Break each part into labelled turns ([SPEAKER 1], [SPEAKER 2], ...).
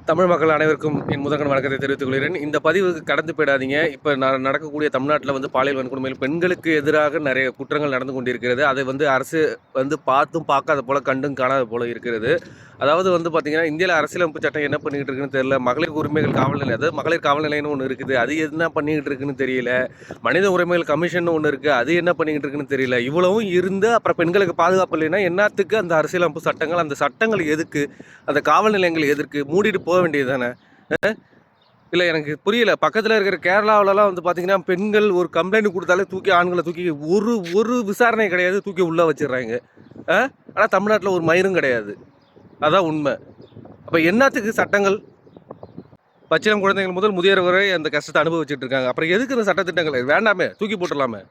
[SPEAKER 1] தமிழ் மக்கள் அனைவருக்கும் என் முதற்கண் வணக்கத்தை தெரிவித்துக் கொள்கிறேன். இந்த பதிவுக்கு கடந்து போயிடாதீங்க. இப்போ நடக்கக்கூடிய தமிழ்நாட்டில் பாலியல் வன்கொடுமையில் பெண்களுக்கு எதிராக நிறைய குற்றங்கள் நடந்து கொண்டிருக்கிறது. அதை அரசு பார்த்தும் பார்க்காத போல கண்டும் காணாத போல இருக்கிறது. அதாவது பார்த்தீங்கன்னா, இந்தியாவில் அரசியலமைப்பு சட்டம் என்ன பண்ணிக்கிட்டு இருக்குன்னு தெரியல. மகளிர் உரிமைகள் காவல் நிலையம், அதாவது மகளிர் காவல் நிலையம்னு ஒன்று இருக்குது, அது என்ன பண்ணிக்கிட்டு இருக்குன்னு தெரியல. மனித உரிமைகள் கமிஷன் ஒன்று இருக்குது, அது என்ன பண்ணிக்கிட்டு இருக்குன்னு தெரியல. இவ்வளவும் இருந்து அப்புறம் பெண்களுக்கு பாதுகாப்பு இல்லைன்னா என்னத்துக்கு அந்த அரசியலமைப்பு சட்டங்கள்? அந்த சட்டங்கள் எதுக்கு? அந்த காவல் நிலையங்கள் எதற்கு? மூடிட்டு போக வேண்டியது தானே? இல்லை, எனக்கு புரியல. பக்கத்தில் இருக்கிற கேரளாவிலலாம் பார்த்தீங்கன்னா, பெண்கள் ஒரு கம்ப்ளைண்ட் கொடுத்தாலே ஆண்களை தூக்கி ஒரு விசாரணை கிடையாது, தூக்கி உள்ளே வச்சிடுறாங்க. ஆனால் தமிழ்நாட்டில் ஒரு மயிரும் கிடையாது. அதான் உண்மை. அப்போ என்னத்துக்கு சட்டங்கள்? பச்சிளம் குழந்தைகள் முதல் முதியோர் வரை அந்த கஷ்டத்தை அனுபவிச்சுட்டு இருக்காங்க. அப்புறம் எதுக்கு இந்த சட்டத்திட்டங்கள்? வேண்டாமே, தூக்கி போட்டுடலாமே.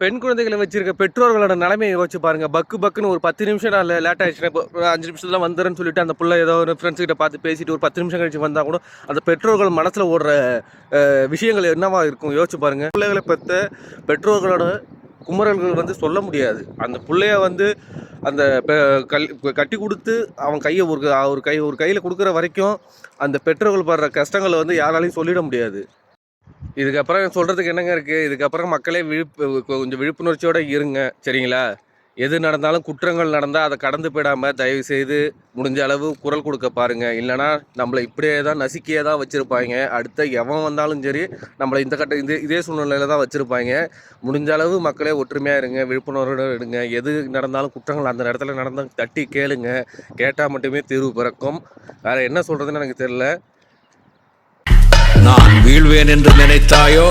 [SPEAKER 1] பெண் குழந்தைகளை வச்சிருக்க பெற்றோர்களோட நிலைமையை யோசிச்சு பாருங்க. பக்குன்னு ஒரு 10 நிமிஷம் நான் லேட் ஆயிடுச்சுன்னா, இப்போ 5 நிமிஷத்துல வந்துடுறேன்னு சொல்லிட்டு அந்த பிள்ளை ஏதோ ஒரு ஃப்ரெண்ட்ஸ் கிட்ட பார்த்து பேசிட்டு ஒரு 10 நிமிஷம் கழிச்சு வந்தால் கூட அந்த பெற்றோர்கள் மனசில் ஓடுற விஷயங்கள் என்னவா இருக்கும் யோசிச்சு பாருங்க. பிள்ளைகளை பெற்ற பெற்றோர்களோட குமரல்கள் சொல்ல முடியாது. அந்த பிள்ளைய அந்த கட்டி கொடுத்து அவன் கையை ஒரு கையில் கொடுக்குற வரைக்கும் அந்த பெற்றோர்கள் படுற கஷ்டங்களை யாராலையும் சொல்லிட முடியாது. இதுக்கப்புறம் சொல்கிறதுக்கு என்னங்க இருக்குது? இதுக்கப்புறம் மக்களே கொஞ்சம் விழிப்புணர்ச்சியோடு இருங்க, சரிங்களா? எது நடந்தாலும் குற்றங்கள் நடந்தால் அதை கடந்து போயிடாமல் தயவு செய்து முடிஞ்ச அளவு குரல் கொடுக்க பாருங்கள். இல்லைனா நம்மளை இப்படியே தான் நசுக்கியே தான் வச்சுருப்பாங்க. அடுத்த எவன் வந்தாலும் சரி நம்மளை இதே சூழ்நிலையில் தான் வச்சுருப்பாங்க. முடிஞ்ச அளவு மக்களே ஒற்றுமையாக இருங்க, விழிப்புணர்வோடு எடுங்க. எது நடந்தாலும் குற்றங்கள் அந்த இடத்துல நடந்தால் தட்டி கேளுங்க. கேட்டால் மட்டுமே தீர்வு பிறக்கும். வேறு என்ன சொல்கிறதுன்னு எனக்கு தெரியல.
[SPEAKER 2] நான் வீழ்வேன் என்று நினைத்தாயோ?